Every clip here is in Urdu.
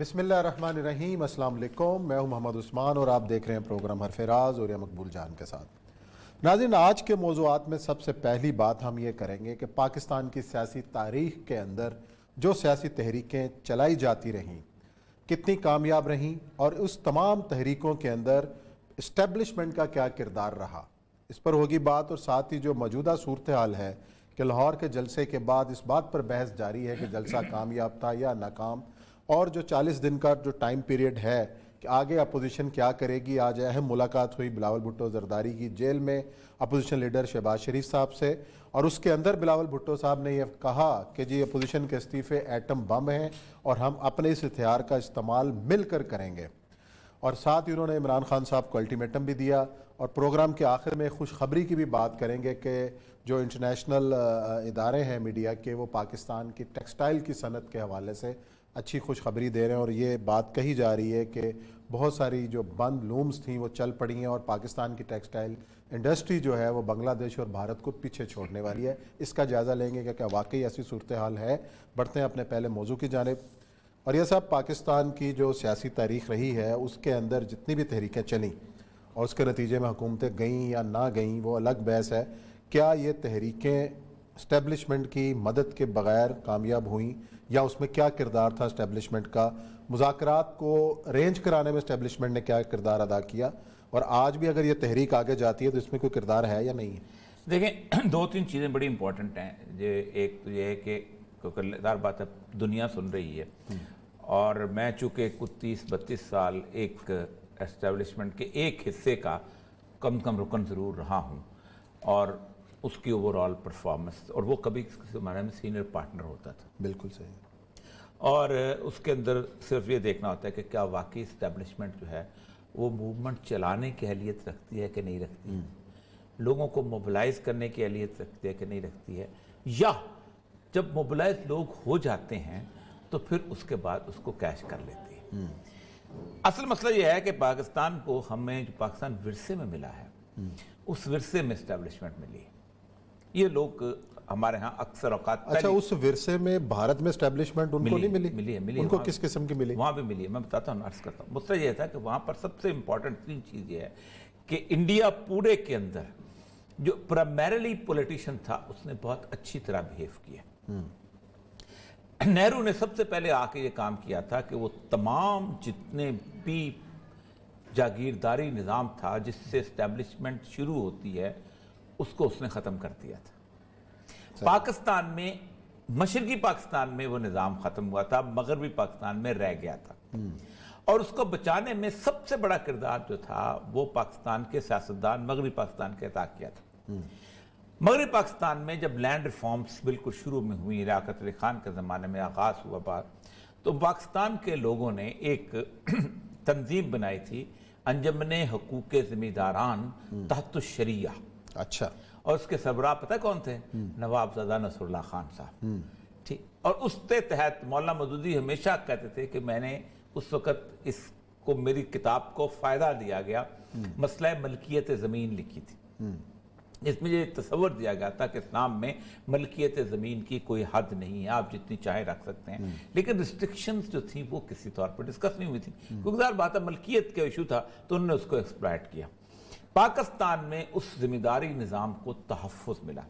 بسم اللہ الرحمن الرحیم۔ السلام علیکم، میں ہوں محمد عثمان اور آپ دیکھ رہے ہیں پروگرام حرف راز اور مقبول جان کے ساتھ۔ ناظرین، آج کے موضوعات میں سب سے پہلی بات ہم یہ کریں گے کہ پاکستان کی سیاسی تاریخ کے اندر جو سیاسی تحریکیں چلائی جاتی رہیں کتنی کامیاب رہیں اور اس تمام تحریکوں کے اندر اسٹیبلشمنٹ کا کیا کردار رہا، اس پر ہوگی بات۔ اور ساتھ ہی جو موجودہ صورتحال ہے کہ لاہور کے جلسے کے بعد اس بات پر بحث جاری ہے کہ جلسہ کامیاب تھا یا ناکام، اور جو 40 دن کا جو ٹائم پیریڈ ہے کہ آگے اپوزیشن کیا کرے گی۔ آج اہم ملاقات ہوئی بلاول بھٹو زرداری کی جیل میں اپوزیشن لیڈر شہباز شریف صاحب سے، اور اس کے اندر بلاول بھٹو صاحب نے یہ کہا کہ جی اپوزیشن کے استعفے ایٹم بم ہیں اور ہم اپنے اس ہتھیار کا استعمال مل کر کریں گے۔ اور ساتھ ہی انہوں نے عمران خان صاحب کو الٹیمیٹم بھی دیا، اور پروگرام کے آخر میں خوشخبری کی بھی بات کریں گے کہ جو انٹرنیشنل ادارے ہیں میڈیا کے، وہ پاکستان کی ٹیکسٹائل کی صنعت کے حوالے سے اچھی خوشخبری دے رہے ہیں، اور یہ بات کہی جا رہی ہے کہ بہت ساری جو بند لومز تھیں وہ چل پڑی ہیں اور پاکستان کی ٹیکسٹائل انڈسٹری جو ہے وہ بنگلہ دیش اور بھارت کو پیچھے چھوڑنے والی ہے۔ اس کا جائزہ لیں گے کہ کیا واقعی ایسی صورتحال ہے۔ بڑھتے ہیں اپنے پہلے موضوع کی جانب۔ اور یہ سب پاکستان کی جو سیاسی تاریخ رہی ہے اس کے اندر جتنی بھی تحریکیں چلیں اور اس کے نتیجے میں حکومتیں گئیں یا نہ گئیں وہ الگ بحث ہے۔ کیا یہ تحریکیں اسٹیبلشمنٹ کی مدد کے بغیر کامیاب ہوئیں یا اس میں کیا کردار تھا اسٹیبلشمنٹ کا؟ مذاکرات کو ارینج کرانے میں اسٹیبلشمنٹ نے کیا کردار ادا کیا، اور آج بھی اگر یہ تحریک آگے جاتی ہے تو اس میں کوئی کردار ہے یا نہیں ہے؟ دیکھیں، دو تین چیزیں بڑی امپورٹنٹ ہیں۔ ایک تو یہ ہے کہ ظاہر بات ہے دنیا سن رہی ہے، اور میں چونکہ 30-32 سال ایک اسٹیبلشمنٹ کے ایک حصے کا کم رکن ضرور رہا ہوں، اور اس کی اوورآل پرفارمنس، اور وہ کبھی کسی زمانے میں سینئر پارٹنر ہوتا تھا۔ بالکل صحیح۔ اور اس کے اندر صرف یہ دیکھنا ہوتا ہے کہ کیا واقعی اسٹیبلشمنٹ جو ہے وہ موومنٹ چلانے کی اہلیت رکھتی ہے کہ نہیں رکھتی ہے، لوگوں کو موبلائز کرنے کی اہلیت رکھتی ہے کہ نہیں رکھتی ہے، یا جب موبلائز لوگ ہو جاتے ہیں تو پھر اس کے بعد اس کو کیش کر لیتے ہیں۔ اصل مسئلہ یہ ہے کہ پاکستان کو ہمیں جو پاکستان ورثے میں ملا ہے اس ورثے میں اسٹیبلشمنٹ ملی ہے۔ یہ لوگ ہمارے ہاں اکثر اوقات اچھا، اس ورثے میں بھارت میں اسٹیبلشمنٹ ان کو نہیں ملی؟ ملی ان کو کس قسم کی ملی؟ وہاں بھی ملی ہے، میں بتاتا ہوں، عرض کرتا ہوں۔ مسئلہ یہ تھا کہ وہاں پر سب سے امپورٹنٹ تین چیز یہ ہے کہ انڈیا پورے کے اندر جو پرائمریلی پولیٹیشین تھا اس نے بہت اچھی طرح بہیو کیا۔ نہرو نے سب سے پہلے آ کے یہ کام کیا تھا کہ وہ تمام جتنے بھی جاگیرداری نظام تھا جس سے اسٹیبلشمنٹ شروع ہوتی ہے اس کو اس نے ختم کر دیا تھا۔ پاکستان میں، مشرقی پاکستان میں وہ نظام ختم ہوا تھا، مغربی پاکستان میں رہ گیا تھا، اور اس کو بچانے میں سب سے بڑا کردار جو تھا وہ پاکستان کے سیاستدان مغربی پاکستان کے عطا کیا تھا۔ مغربی پاکستان میں جب لینڈ ریفارمز بالکل شروع میں ہوئی، لیاقت علی خان کے زمانے میں آغاز ہوا بات، تو پاکستان کے لوگوں نے ایک تنظیم بنائی تھی، انجمن حقوق زمینداران تحت الشریعہ۔ اچھا، اور اس کے سربراہ پتہ کون تھے؟ نواب زادہ نصر اللہ خان صاحب۔ ٹھیک، اور اس کے تحت مولانا مودودی ہمیشہ کہتے تھے کہ میں نے اس وقت اس کو، میری کتاب کو فائدہ دیا گیا، مسئلہ ملکیت زمین لکھی تھی، اس میں یہ تصور دیا گیا تھا کہ اسلام میں ملکیت زمین کی کوئی حد نہیں ہے، آپ جتنی چاہے رکھ سکتے ہیں، لیکن ریسٹرکشنز جو تھیں وہ کسی طور پر ڈسکس نہیں ہوئی تھی، کیونکہ ظاہر بات ہے ملکیت کا ایشو تھا تو انہوں نے اس کو ایکسپلائٹ کیا۔ پاکستان میں اس ذمہ داری نظام کو تحفظ ملا۔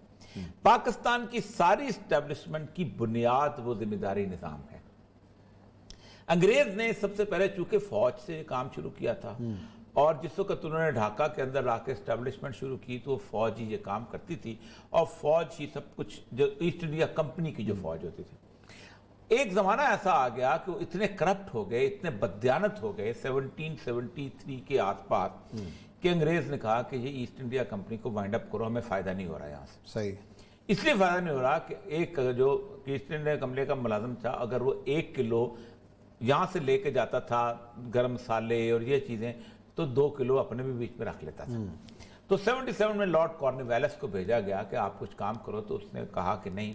پاکستان کی ساری اسٹیبلشمنٹ کی بنیاد وہ ذمہ داری نظام ہے۔ انگریز نے سب سے پہلے چونکہ فوج سے کام شروع کیا تھا، اور جس وقت انہوں نے ڈھاکہ کے اندر لا کے اسٹیبلشمنٹ شروع کی تو فوج ہی یہ کام کرتی تھی، اور فوج ہی سب کچھ، جو ایسٹ انڈیا کمپنی کی جو فوج ہوتی تھی۔ ایک زمانہ ایسا آ گیا کہ وہ اتنے کرپٹ ہو گئے، اتنے بددیانت ہو گئے 1773 کے آس پاس، کہ انگریز نے کہا کہ یہ ایسٹ انڈیا کمپنی کو وائنڈ اپ کرو، ہمیں فائدہ نہیں ہو رہا یہاں سے۔ صحیح، اس لیے فائدہ نہیں ہو رہا کہ ایک جو ایسٹ انڈیا کمپنی کا ملازم تھا، اگر وہ 1 کلو یہاں سے لے کے جاتا تھا گرم مسالے اور یہ چیزیں، تو 2 کلو اپنے بھی بیچ میں رکھ لیتا تھا۔ تو 77 میں لارڈ کارنوالیس کو بھیجا گیا کہ آپ کچھ کام کرو، تو اس نے کہا کہ نہیں،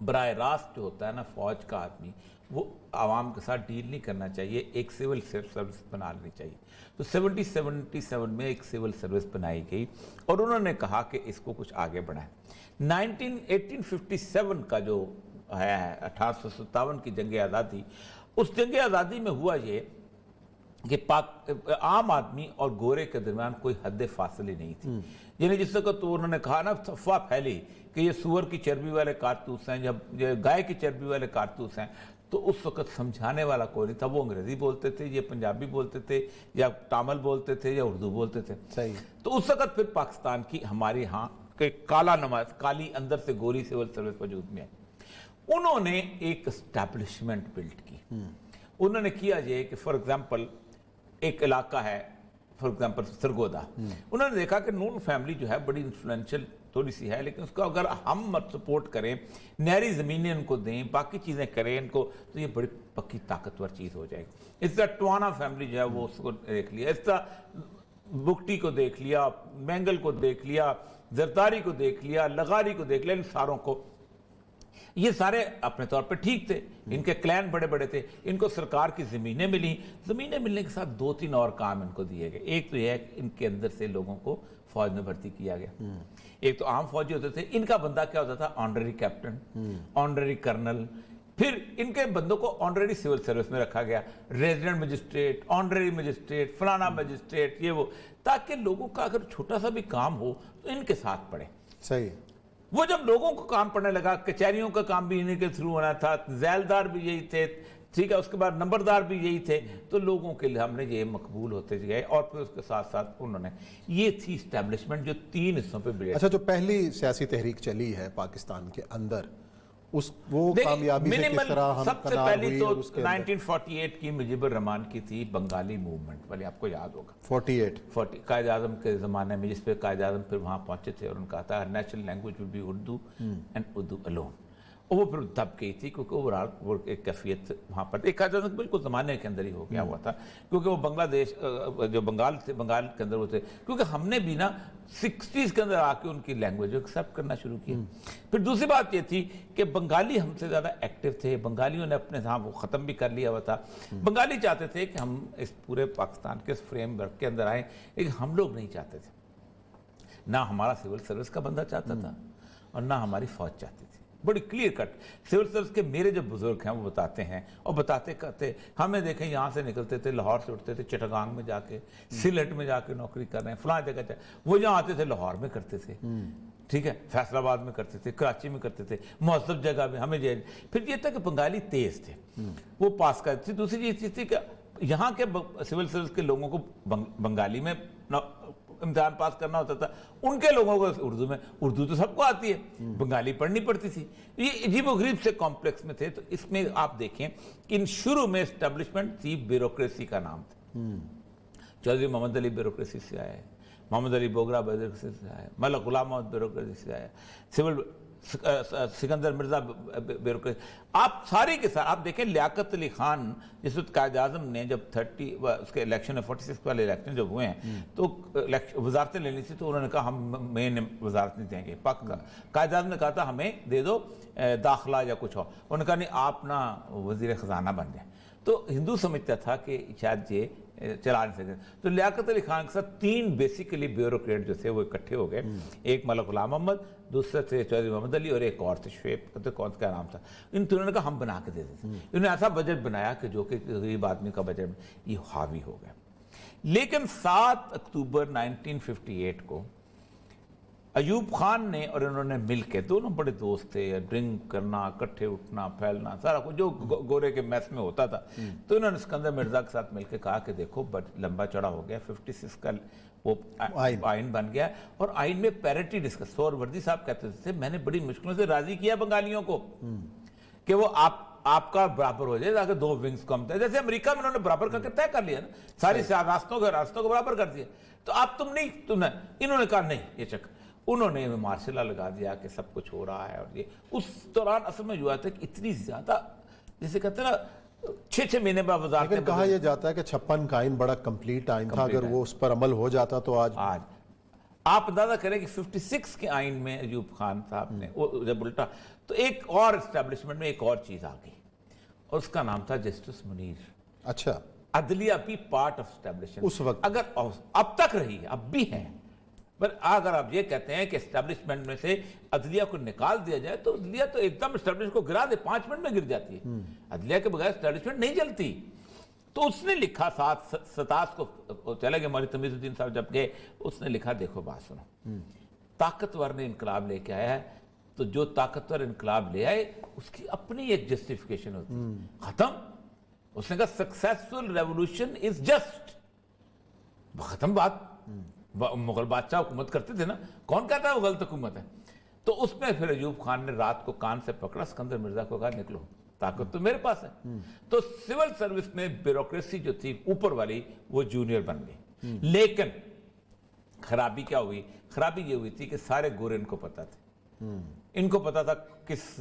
براہ راست جو ہوتا ہے نا فوج کا آدمی، وہ عوام کے ساتھ ڈیل نہیں کرنا چاہیے، ایک سول سروس بنا لینی چاہیے۔ تو 77 میں ایک سول سروس بنائی گئی، اور انہوں نے کہا کہ اس کو کچھ آگے بڑھائیں۔ 1857 کا جو ہے 1857 کی جنگ آزادی، اس جنگ آزادی میں ہوا یہ کہ عام آدمی اور گورے کے درمیان کوئی حد فاصلے نہیں تھی. یعنی جس وقت تو انہوں نے کہا نا افواہ پھیلی کہ یہ سور کی چربی والے کارتوس ہیں، جب یہ گائے کی چربی والے کارتوس ہیں، تو اس وقت سمجھانے والا کوئی نہیں تھا. وہ انگریزی بولتے تھے، یہ پنجابی بولتے تھے، یا تامل بولتے تھے، یا اردو بولتے تھے. صحیح. تو اس وقت پھر پاکستان کی ہمارے ہاں کہ کالا نماز، کالی اندر سے گوری سول سروس وجود میں ہے. انہوں نے ایک اسٹیبلشمنٹ بلڈ کی. انہوں نے کیا یہ کہ فار ایگزامپل ایک علاقہ ہے، فار ایگزامپل سرگودا. انہوں نے دیکھا کہ نون فیملی جو ہے بڑی انفلوئنشل تھوڑی سی ہے، لیکن اس کو اگر ہم سپورٹ کریں، نہری زمینیں ان کو دیں، باقی چیزیں کریں ان کو، تو یہ بڑی پکی طاقتور چیز ہو جائے گی. اس طرح ٹوانا فیملی جو ہے وہ اس کو دیکھ لیا، اس طرح بگٹی کو دیکھ لیا، مینگل کو دیکھ لیا، زرداری کو دیکھ لیا، لغاری کو دیکھ لیا. ان ساروں کو، یہ سارے اپنے طور پہ ٹھیک تھے، ان کے کلین بڑے بڑے تھے، ان کو سرکار کی زمینیں ملی. زمینیں ملنے کے ساتھ 2-3 اور کام ان کو دیے گئے. ایک تو یہ ہے کہ ان کے اندر سے لوگوں کو فوج میں بھرتی کیا گیا. ایک تو عام فوجی ہوتے تھے، ان کا بندہ کیا ہوتا تھا؟ Honorary captain, honorary colonel. پھر ان کے بندوں کو آنرری سول سروس میں رکھا گیا، ریزیڈنٹ مجسٹریٹ، آنرری مجسٹریٹ، فلانا مجسٹریٹ، یہ وہ، تاکہ لوگوں کا اگر چھوٹا سا بھی کام ہو تو ان کے ساتھ پڑے. صحیح. وہ جب لوگوں کو کام پڑنے لگا، کچہریوں کا کام بھی انہیں کے تھرو ہونا تھا، ذیلدار بھی یہی تھے، ٹھیک ہے، اس کے بعد نمبردار بھی یہی تھے، تو لوگوں کے لیے ہم نے یہ مقبول ہوتے گئے. اور پھر اس کے ساتھ ساتھ انہوں نے، یہ تھی اسٹیبلشمنٹ جو 3 حصوں پہ بریڈ. اچھا، جو پہلی سیاسی تحریک چلی ہے پاکستان کے اندر، وہ کامیابی سے کس طرح ہم سب سے کنار پہلی ہوئی؟ تو 1948 کی مجیب الرحمان کی تھی بنگالی موومنٹ والی، آپ کو یاد ہوگا. 48 قائد اعظم کے زمانے میں، جس پہ قائد اعظم پھر وہاں پہنچے تھے اور ان کا تھا national language will be Urdu and Urdu alone. اور وہ پھر دب گئی تھی کیونکہ وہ ایک کیفیت وہاں پر ایک بالکل زمانے کے اندر ہی ہو گیا ہوا تھا، کیونکہ وہ بنگلہ دیش جو بنگال تھے، بنگال کے اندر وہ تھے، کیونکہ ہم نے بھی نا 60s کے اندر آ کے ان کی لینگویج ایکسیپٹ کرنا شروع کیا. پھر دوسری بات یہ تھی کہ بنگالی ہم سے زیادہ ایکٹیو تھے، بنگالیوں نے اپنے ہاں وہ ختم بھی کر لیا ہوا تھا. بنگالی چاہتے تھے کہ ہم اس پورے پاکستان کے فریم ورک کے اندر آئیں، لیکن ہم لوگ نہیں چاہتے تھے. نہ ہمارا سول سروس کا بندہ چاہتا تھا اور نہ ہماری فوج چاہتی تھی. بڑی کلیئر کٹ. سول سروس کے میرے جو بزرگ ہیں وہ بتاتے ہیں، اور بتاتے کرتے ہمیں دیکھیں یہاں سے نکلتے تھے، لاہور سے اٹھتے تھے، چٹاگانگ میں جا کے، سلٹ میں جا کے نوکری کر رہے ہیں، فلاں جگہ جا، وہ جہاں آتے تھے لاہور میں کرتے تھے، ٹھیک ہے، فیصل آباد میں کرتے تھے، کراچی میں کرتے تھے، مہذب جگہ میں ہمیں پھر یہ تھا کہ بنگالی تیز تھے، وہ پاس کرتے تھے. دوسری چیز تھی کہ یہاں کے سول سروس کے لوگوں کو بنگالی میں امتحان پاس کرنا ہوتا تھا، ان کے لوگوں کو اردو میں. اردو تو سب کو آتی ہے، بنگالی پڑھنی پڑتی تھی. یہ عجیب و غریب سے کمپلیکس میں تھے. تو اس میں آپ دیکھیں کہ ان شروع میں اسٹیبلشمنٹ تھی، بیوروکریسی کا نام تھا. چودھری محمد علی بیوروکریسی سے آئے، محمد علی بوگرا بیوروکریسی سے آئے، ملک غلام محمد بیوروکریسی سے آئے، سول سکندر مرزا بیوروکریسی. آپ سارے کے ساتھ آپ دیکھیں، لیاقت علی خان جس وقت قائد اعظم نے جب 30 اس کے الیکشن 46 والے الیکشن جب ہوئے ہیں تو وزارتیں لینی تھی، تو انہوں نے کہا ہم مین وزارت نہیں دیں گے. قائد اعظم نے کہا تھا ہمیں دے دو داخلہ یا کچھ اور، انہوں نے کہا نہیں آپ نا وزیر خزانہ بن جائیں. تو ہندو سمجھتا تھا کہ شاید یہ چلا نہیں سکتے. تو لیاقت علی خان کے ساتھ 3 بیسیکلی بیوروکریٹ جو تھے وہ اکٹھے ہو گئے. ایک ملک غلام محمد، دوسرے تھے چودھری محمد علی، اور ایک اور تھے شعیب، کون کا نام تھا. ان تینوں نے کہا ہم بنا کے دے دیتے. انہوں نے ایسا بجٹ بنایا کہ جو کہ غریب آدمی کا بجٹ یہ حاوی ہو گیا. لیکن 7 اکتوبر 1958 کو ایوب خان نے اور انہوں نے مل کے، دونوں بڑے دوست تھے، ڈرنک کرنا، اکٹھے اٹھنا، پھیلنا، سارا کچھ جو گورے کے میس میں ہوتا تھا. تو انہوں نے سکندر مرزا کے ساتھ مل کے کہا کہ دیکھو لمبا چڑا ہو گیا، 56 کا وہ آئین بن گیا، اور آئین میں پیرٹی ڈسکس. سور وردی صاحب کہتے تھے میں نے بڑی مشکلوں سے راضی کیا بنگالیوں کو کہ وہ آپ کا برابر ہو جائے تاکہ 2 ونگز کم تھے. جیسے امریکہ میں انہوں نے برابر کر کے طے کر لیا نا، ساری راستوں کو برابر کر دیا. تو آپ تم نے انہوں نے کہا نہیں یہ چکر. انہوں نے مارشل لا لگا دیا کہ سب کچھ ہو رہا ہے. اور یہ اس دوران اصل میں جو آتا ہے کہ اتنی زیادہ جیسے کہتے ہیں نا 6 مہینے بعد وزارتیں. لیکن کہا یہ جاتا ہے کہ 56 کا آئین بڑا کمپلیٹ آئین تھا، اگر وہ اس پر عمل ہو جاتا تو آج آپ اندازہ کریں کہ 56 کے آئین میں ایوب خان صاحب نے جب الٹا تو ایک اور اسٹیبلشمنٹ میں ایک اور چیز آ گئی، اور اس کا نام تھا جسٹس منیر. اچھا، عدلیہ بھی پارٹ آف اسٹیبلشمنٹ اس وقت اگر اب تک رہی ہے، اب بھی ہے. پر اگر آپ یہ کہتے ہیں کہ اسٹیبلشمنٹ میں سے عدلیہ کو نکال دیا جائے تو عدلیہ تو ایک دم اسٹیبلش کو گرا دے 5 منٹ میں گر جاتی ہے. عدلیہ کے بغیر اسٹیبلشمنٹ نہیں چلتی. تو اس نے لکھا 7 کو چلے گئے مولوی تمیز الدین صاحب جب گئے, اس نے لکھا دیکھو بات سنو, طاقتور نے انقلاب لے کے آیا ہے تو جو طاقتور انقلاب لے آئے اس کی اپنی ایک جسٹیفیکیشن ہوتی ہے, ختم. اس نے کہا سکسیسفل ریولوشن از جسٹ, ختم بات. مغل بادشاہ حکومت کرتے تھے نا, کون کہتا ہے وہ غلط حکومت ہے؟ تو اس میں پھر ایوب خان نے رات کو کان سے پکڑا اسکندر مرزا کو, کہا نکلو, طاقت تو میرے پاس ہے. تو سول سروس میں بیوروکریسی جو تھی اوپر والی وہ جونیئر بن گئی. لیکن خرابی کیا ہوئی؟ خرابی یہ ہوئی تھی کہ سارے گورے ان کو پتا تھے. ان کو پتا تھا کس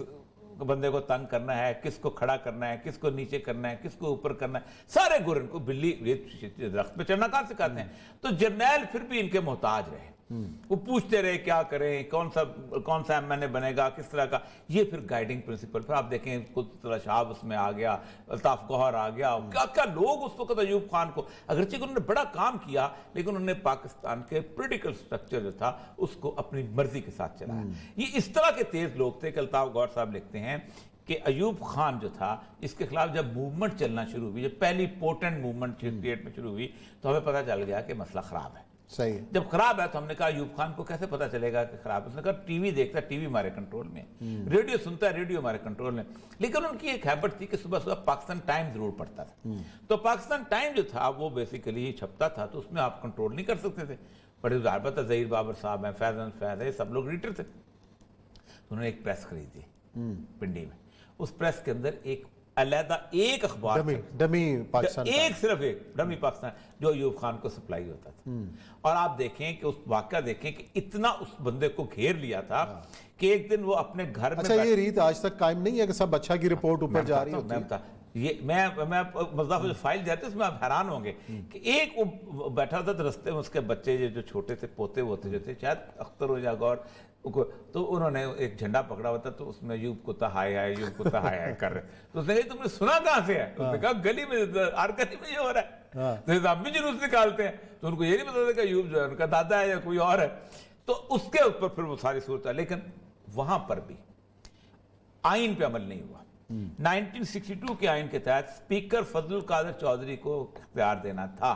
بندے کو تنگ کرنا ہے, کس کو کھڑا کرنا ہے, کس کو نیچے کرنا ہے, کس کو اوپر کرنا ہے. سارے گورے ان کو بلی درخت پہ چڑھنا کہاں سکھاتے ہیں. تو جرنیل پھر بھی ان کے محتاج رہے. وہ پوچھتے رہے کیا کریں, کون سا ایم این اے بنے گا, کس طرح کا. یہ پھر گائیڈنگ پرنسپل. پھر آپ دیکھیں قطب اللہ شہاب اس میں آ گیا, الطاف گوہر آ گیا, کیا کیا لوگ اس وقت ایوب خان کو, اگرچہ انہوں نے بڑا کام کیا لیکن انہوں نے پاکستان کے پولیٹیکل سٹرکچر جو تھا اس کو اپنی مرضی کے ساتھ چلایا. یہ اس طرح کے تیز لوگ تھے کہ الطاف گوہر صاحب لکھتے ہیں کہ ایوب خان جو تھا اس کے خلاف جب موومنٹ چلنا شروع ہوئی, جب پہلی پورٹنٹ موومنٹ 68 میں شروع ہوئی تو ہمیں پتہ چل گیا کہ مسئلہ خراب ہے. صحیح. جب خراب ہے تو ہم نے کہا ایوب خان کو کیسے پتا چلے گا کہ خراب ہے؟ اس نے کہا ٹی وی دیکھتا ہے, ٹی وی ہمارے کنٹرول میں, ریڈیو سنتا ہے, ریڈیو ہمارے کنٹرول میں. لیکن ان کی ایک ہیبٹ تھی کہ صبح صبح پاکستان ٹائم ضرور پڑھتا تھا. تو پاکستان ٹائم جو تھا وہ بیسیکلی چھپتا تھا, تو اس میں آپ کنٹرول نہیں کر سکتے تھے. بڑے البتہ ظہیر بابر صاحب ہیں, فیض ہے, سب لوگ ریڈر تھے. انہوں نے ایک پریس خریدی پنڈی میں. اس پریس کے اندر ایک علیحدہ ایک اخبار, ڈمی پاکستان, ایک صرف ایک ڈمی پاکستان جو ایوب خان کو سپلائی ہوتا تھا. اور آپ دیکھیں کہ اس واقعہ دیکھیں کہ اتنا اس بندے کو گھیر لیا تھا کہ ایک دن وہ اپنے گھر میں. اچھا یہ ریت آج تک قائم نہیں ہے کہ سب اچھا کی رپورٹ اوپر جا رہی ہوتی ہے؟ یہ میں مزداف جو فائل دیتے اس میں آپ حیران ہوں گے کہ ایک وہ بیٹھا تھا تو رستے میں اس کے بچے جو چھوٹے سے پوتے ہوتے جو تھے, شاید اختر ہو یا غور, تو انہوں نے ایک جھنڈا پکڑا ہوا تھا تو اس میں ایوب کتا ہائے ہائے, ایوب کتا ہائے ہائے کر رہے. تو اس نے کہا تم نے سنا کہاں سے ہے؟ اس نے کہا گلی میں, ہر گلی میں یہ ہو رہا ہے. تو آپ بھی جلوس نکالتے ہیں. تو ان کو یہ نہیں پتا تھا کہ ایوب جو ہے ان کا دادا ہے یا کوئی اور ہے. تو اس کے اوپر پھر وہ ساری صورت ہے. لیکن وہاں پر بھی آئین پہ عمل نہیں ہوا. 1962 کے آئین کے تحت اسپیکر فضل القادر چودھری کو اختیار دینا تھا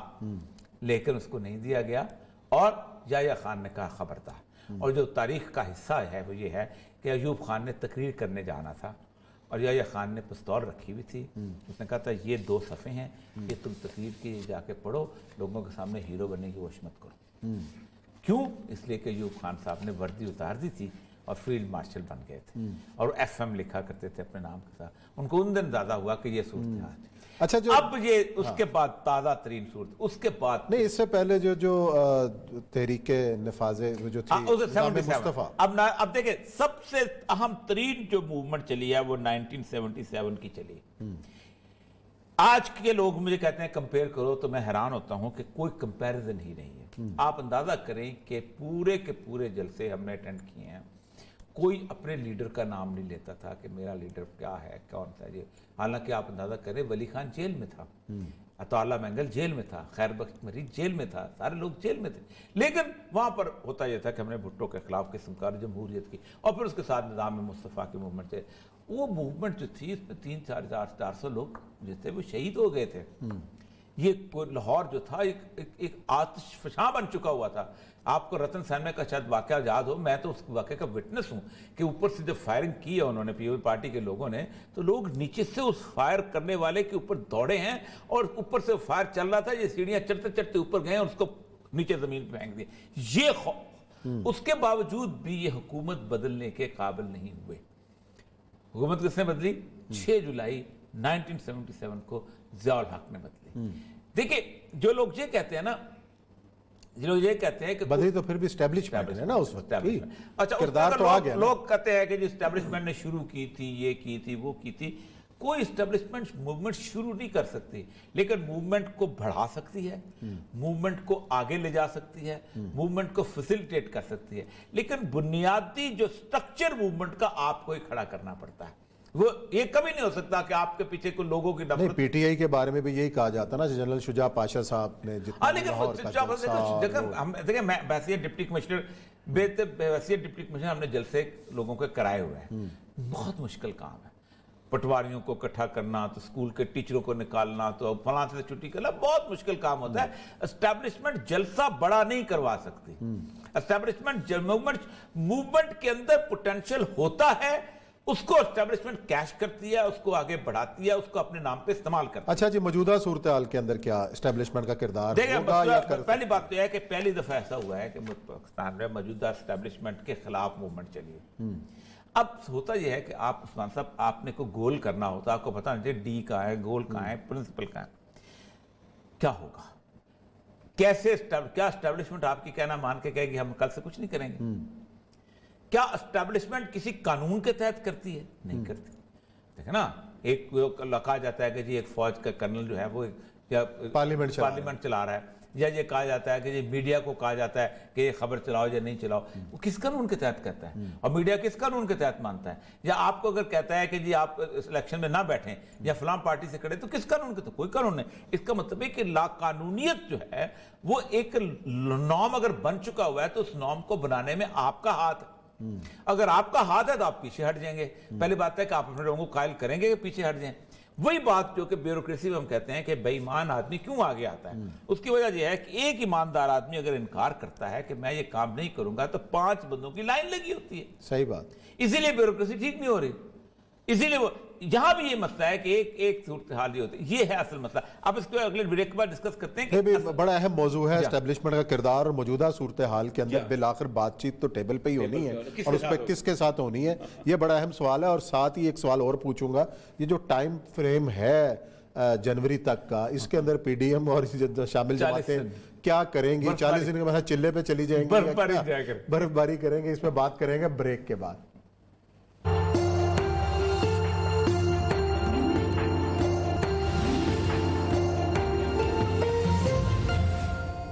لیکن اس کو نہیں دیا گیا, اور یحییٰ خان نے کہا خبردار. اور جو تاریخ کا حصہ ہے وہ یہ ہے کہ ایوب خان نے تقریر کرنے جانا تھا اور یحییٰ خان نے پستول رکھی ہوئی تھی. اس نے کہا تھا یہ 2 صفحے ہیں, یہ تم تقریر کی جا کے پڑھو, لوگوں کے سامنے ہیرو بننے کی کوشش مت کرو. کیوں؟ اس لیے کہ ایوب خان صاحب نے وردی اتار دی تھی اور فیلڈ مارشل بن گئے تھے اور ایف ایم لکھا کرتے تھے اپنے نام کے ساتھ. ان کو ان دن اندازہ ہوا کہ یہ صورتحال ہے. اچھا جو اب یہ اس کے بعد تازہ ترین صورت, اس کے بعد نہیں, اس سے پہلے جو تحریک نفاذ جو تھی نظام مصطفیٰ, اب دیکھیں سب سے اہم ترین جو موومنٹ چلی ہے وہ 1977 کی چلی. آج کے لوگ مجھے کہتے ہیں کمپیئر کرو, تو میں حیران ہوتا ہوں کہ کوئی کمپیریزن ہی نہیں ہے. آپ اندازہ کریں کہ پورے کے پورے جلسے ہم نے اٹینڈ کیے ہیں, کوئی اپنے لیڈر کا نام نہیں لیتا تھا کہ میرا لیڈر کیا ہے, کون سا ہے. حالانکہ آپ اندازہ کریں ولی خان جیل میں تھا, عطا اللہ مینگل جیل میں تھا, خیر بخش مریض جیل میں تھا, سارے لوگ جیل میں تھے. لیکن وہاں پر ہوتا یہ تھا کہ ہم نے بھٹو کے خلاف قسم کار جمہوریت کی, اور پھر اس کے ساتھ نظام مصطفیٰ کی موومنٹ تھے. وہ موومنٹ جو تھی اس میں 300-400 لوگ جو تھے وہ شہید ہو گئے تھے. یہ لاہور جو تھا ایک آتش فشاں بن چکا ہوا تھا. آپ کو رتن سینما کا شاید واقعہ یاد ہو, میں تو اس واقعے کا وٹنس ہوں کہ اوپر سے جب فائرنگ کی ہے انہوں نے پیپل پارٹی کے لوگوں نے, تو لوگ نیچے سے اس فائر کرنے والے کے اوپر دوڑے ہیں اور اوپر سے فائر چل رہا تھا, یہ سیڑھیاں چڑھتے چڑھتے اوپر گئے اور اس کو نیچے زمین پہ پھینک دیے. اس کے باوجود بھی یہ حکومت بدلنے کے قابل نہیں ہوئے. حکومت کس نے بدلی؟ 6 جولائی 1977 کو ضیاء الحق نے بدلی. دیکھیں جو لوگ یہ کہتے ہیں نا, یہ کہتے ہیں کہ بدلی تو پھر بھی اسٹیبلشمنٹ ہے نا اس وقت. اچھا کردار تو آ گیا. لوگ کہتے ہیں کہ جو اسٹیبلشمنٹ نے شروع کی تھی, یہ کی تھی, وہ کی تھی. کوئی اسٹیبلشمنٹ موومنٹ شروع نہیں کر سکتی, لیکن موومنٹ کو بڑھا سکتی ہے, موومنٹ کو آگے لے جا سکتی ہے, موومنٹ کو فیسیلیٹیٹ کر سکتی ہے. لیکن بنیادی جو سٹرکچر موومنٹ کا آپ کو ہی کھڑا کرنا پڑتا ہے. وہ یہ کبھی نہیں ہو سکتا کہ آپ کے پیچھے کوئی لوگوں کی نہیں، نفرت. پی ٹی آئی کے بارے میں بھی یہی کہا جاتا نا، جنرل شجاع پاشا صاحب نے جتنا لاہور کا جلسہ اور وہ- دیکھیں میں بحیثیت ڈپٹی کمشنر بحیثیت ڈپٹی کمشنر ہم نے جلسے لوگوں کے کرائے ہوئے ہیں. بہت مشکل کام ہے، پٹواریوں کو اکٹھا کرنا، تو اسکول کے ٹیچروں کو نکالنا، تو فلاں سے چھٹی کرنا، بہت مشکل کام ہوتا ہے. اسٹیبلشمنٹ جلسہ بڑا نہیں کروا سکتی. اسٹیبلشمنٹ موومنٹ کے اندر پوٹینشیل ہوتا ہے، اس کو اسٹیبلشمنٹ کیش کرتی ہے، اس کو آگے بڑھاتی ہے، اس کو اپنے نام پہ استعمال کرتی ہے. اچھا جی، موجودہ صورتحال کے اندر کیا اسٹیبلشمنٹ کا کردار ہوگا یا پہلی بات تو یہ ہے کہ پہلی دفعہ ایسا ہوا ہے کہ پاکستان میں موجودہ اسٹیبلشمنٹ کے خلاف موومنٹ چلی ہے. اب ہوتا یہ ہے کہ آپ عثمان صاحب، آپ نے کوئی گول کرنا ہوتا، آپ کو پتا نہیں ڈی کہاں ہے، گول کہاں ہے، پرنسپل کہاں ہے، کیا ہوگا، کیسے کیا اسٹیبلشمنٹ آپ کی کہنا مان کے کہے گی ہم کل سے کچھ نہیں کریں گے؟ کیا اسٹیبلشمنٹ کسی قانون کے تحت کرتی ہے؟ نہیں کرتی. دیکھیں نا، ایک کہا جاتا ہے کہ جی ایک فوج کا کرنل جو ہے وہ پارلیمنٹ چلا رہا ہے، یا یہ کہا جاتا ہے کہ جی میڈیا کو کہا جاتا ہے کہ یہ خبر چلاؤ یا نہیں چلاؤ. وہ کس قانون کے تحت کرتا ہے؟ اور میڈیا کس قانون کے تحت مانتا ہے؟ یا آپ کو اگر کہتا ہے کہ جی آپ اس الیکشن میں نہ بیٹھیں یا فلاں پارٹی سے کھڑے، تو کس قانون کے؟ تو کوئی قانون نہیں. اس کا مطلب ہے کہ لا قانونیت جو ہے وہ ایک نارم اگر بن چکا ہوا ہے تو اس نارم کو بنانے میں آپ کا ہاتھ ہے. اگر آپ کا ہاتھ ہے تو آپ پیچھے ہٹ جائیں گے. پہلی بات ہے کہ آپ اپنے لوگوں کو قائل کریں گے کہ پیچھے ہٹ جائیں. وہی بات جو کہ بیوروکریسی میں ہم کہتے ہیں کہ بے ایمان آدمی کیوں آگے آتا ہے، اس کی وجہ یہ ہے کہ ایک ایماندار آدمی اگر انکار کرتا ہے کہ میں یہ کام نہیں کروں گا، تو 5 بندوں کی لائن لگی ہوتی ہے. صحیح بات. اسی لیے بیوروکریسی ٹھیک نہیں ہو رہی. اسی لیے یہاں بھی یہ مسئلہ ہے کہ ایک صورتحال یہ ہوتی ہے. یہ ہے اصل مسئلہ. اب اس کو اگلے بریک کے بعد ڈسکس کرتے ہیں یہ بھی بڑا اہم موضوع ہے اسٹیبلشمنٹ کا کردار، اور موجودہ صورتحال کے اندر بالآخر بات چیت تو ٹیبل پہ ہی ہونی ہے، اور اس پہ کس کے ساتھ ہونی ہے، یہ بڑا اہم سوال ہے. اور ساتھ ہی ایک سوال اور پوچھوں گا، یہ جو ٹائم فریم ہے جنوری تک کا، اس کے اندر پی ڈی ایم اور شامل جماعتیں کیا کریں گی؟ 40 دن کے بعد چلے پہ چلی جائیں گی، برف باری کریں گے؟ اس پہ بات کریں گے بریک کے بعد.